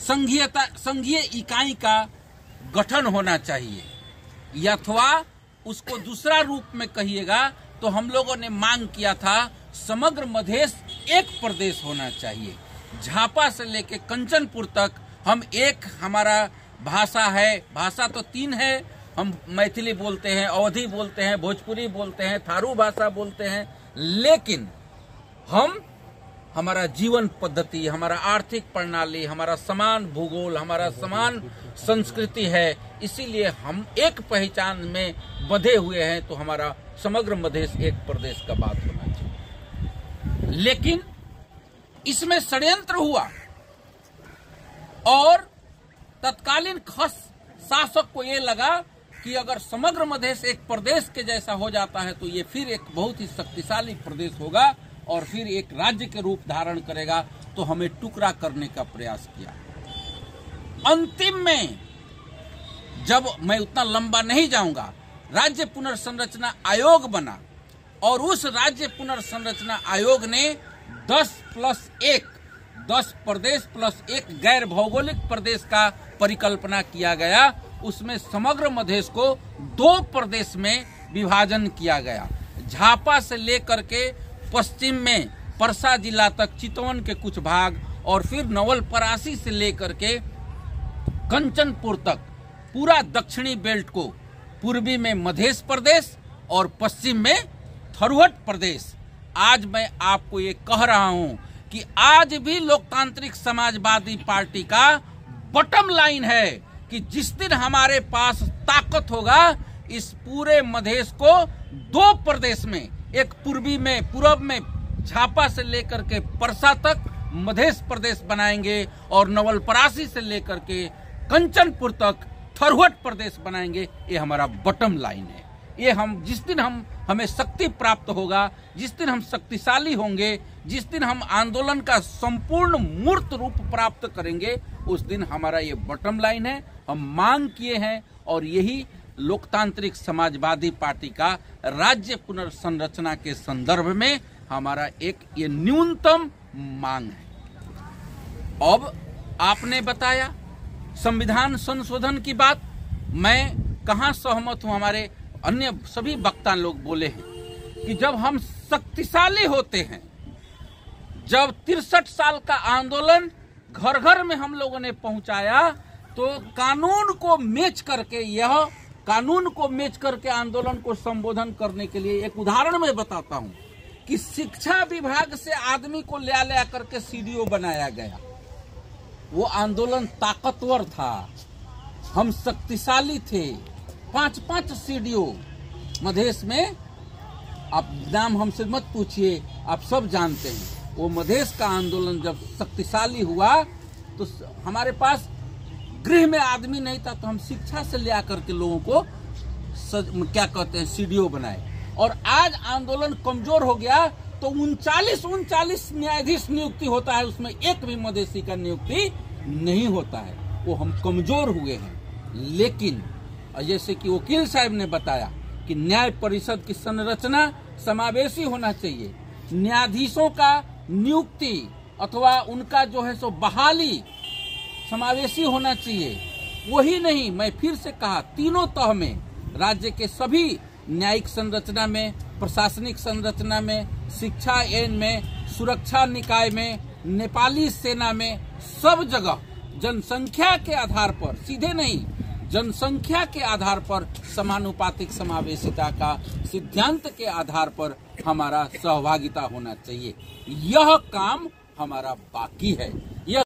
संघीय इकाई का गठन होना चाहिए, अथवा उसको दूसरा रूप में कहिएगा तो हम लोगों ने मांग किया था समग्र मधेश एक प्रदेश होना चाहिए। झापा से लेके कंचनपुर तक हम एक, हमारा भाषा है, भाषा तो 3 है, हम मैथिली बोलते हैं, अवधी बोलते हैं, भोजपुरी बोलते हैं, थारू भाषा बोलते हैं, लेकिन हमारा जीवन पद्धति, हमारा आर्थिक प्रणाली, हमारा समान भूगोल, हमारा समान संस्कृति है, इसीलिए हम एक पहचान में बंधे हुए हैं। तो हमारा समग्र मधेश एक प्रदेश का बात होना चाहिए। लेकिन इसमें षड्यंत्र हुआ और तत्कालीन खस शासक को ये लगा कि अगर समग्र मधेश एक प्रदेश के जैसा हो जाता है तो ये फिर एक बहुत ही शक्तिशाली प्रदेश होगा और फिर एक राज्य के रूप धारण करेगा, तो हमें टुकड़ा करने का प्रयास किया। अंतिम में, जब मैं उतना लंबा नहीं जाऊंगा, राज्य पुनर्संरचना आयोग बना और उस राज्य पुनर्संरचना आयोग ने 10 प्रदेश प्लस एक गैर भौगोलिक प्रदेश का परिकल्पना किया गया। उसमें समग्र मधेश को 2 प्रदेश में विभाजन किया गया। झापा से लेकर के पश्चिम में परसा जिला तक चितवन के कुछ भाग और फिर नवलपरासी से लेकर के कंचनपुर तक पूरा दक्षिणी बेल्ट को, पूर्वी में मधेश प्रदेश और पश्चिम में थरुहट प्रदेश। आज मैं आपको ये कह रहा हूं कि आज भी लोकतांत्रिक समाजवादी पार्टी का बॉटम लाइन है कि जिस दिन हमारे पास ताकत होगा, इस पूरे मधेश को 2 प्रदेश में, एक पूर्वी में, पूर्व में झापा से लेकर के परसा तक मधेश प्रदेश बनाएंगे और नवलपरासी से लेकर के कंचनपुर तक थरुहट प्रदेश बनाएंगे। ये हमारा बॉटम लाइन है। ये हम जिस दिन हमें शक्ति प्राप्त होगा, जिस दिन हम शक्तिशाली होंगे, जिस दिन हम आंदोलन का संपूर्ण मूर्त रूप प्राप्त करेंगे, उस दिन हमारा ये बॉटम लाइन है। हम मांग किए हैं और यही लोकतांत्रिक समाजवादी पार्टी का राज्य पुनर्संरचना के संदर्भ में हमारा एक ये न्यूनतम मांग है। अब आपने बताया संविधान संशोधन की बात, मैं कहां सहमत हूं। हमारे अन्य सभी वक्ता लोग बोले हैं कि जब हम शक्तिशाली होते हैं, जब 63 साल का आंदोलन घर घर में हम लोगों ने पहुंचाया, तो कानून को मेच करके आंदोलन को संबोधन करने के लिए एक उदाहरण मैं बताता हूं कि शिक्षा विभाग से आदमी को ले करके सीडीओ बनाया गया। वो आंदोलन ताकतवर था, हम शक्तिशाली थे। 5 सीडीओ मधेश में, आप नाम हमसे मत पूछिए, आप सब जानते हैं। वो मधेश का आंदोलन जब शक्तिशाली हुआ तो हमारे पास गृह में आदमी नहीं था, तो हम शिक्षा से ले आकर के लोगों को क्या कहते हैं सीडीओ बनाए। और आज आंदोलन कमजोर हो गया तो 39 न्यायाधीश नियुक्ति होता है, उसमें एक भी मधेसी का नियुक्ति नहीं होता है। वो हम कमजोर हुए हैं। लेकिन जैसे कि वकील साहब ने बताया कि न्याय परिषद की संरचना समावेशी होना चाहिए, न्यायाधीशों का नियुक्ति अथवा उनका जो है सो बहाली समावेशी होना चाहिए। वही नहीं, मैं फिर से कहा, तीनों तह में, राज्य के सभी न्यायिक संरचना में, प्रशासनिक संरचना में, शिक्षा एन में, सुरक्षा निकाय में, नेपाली सेना में, सब जगह जनसंख्या के आधार पर, सीधे नहीं, जनसंख्या के आधार पर समानुपातिक समावेशिता का सिद्धांत के आधार पर हमारा सहभागिता होना चाहिए। यह काम हमारा बाकी है। यह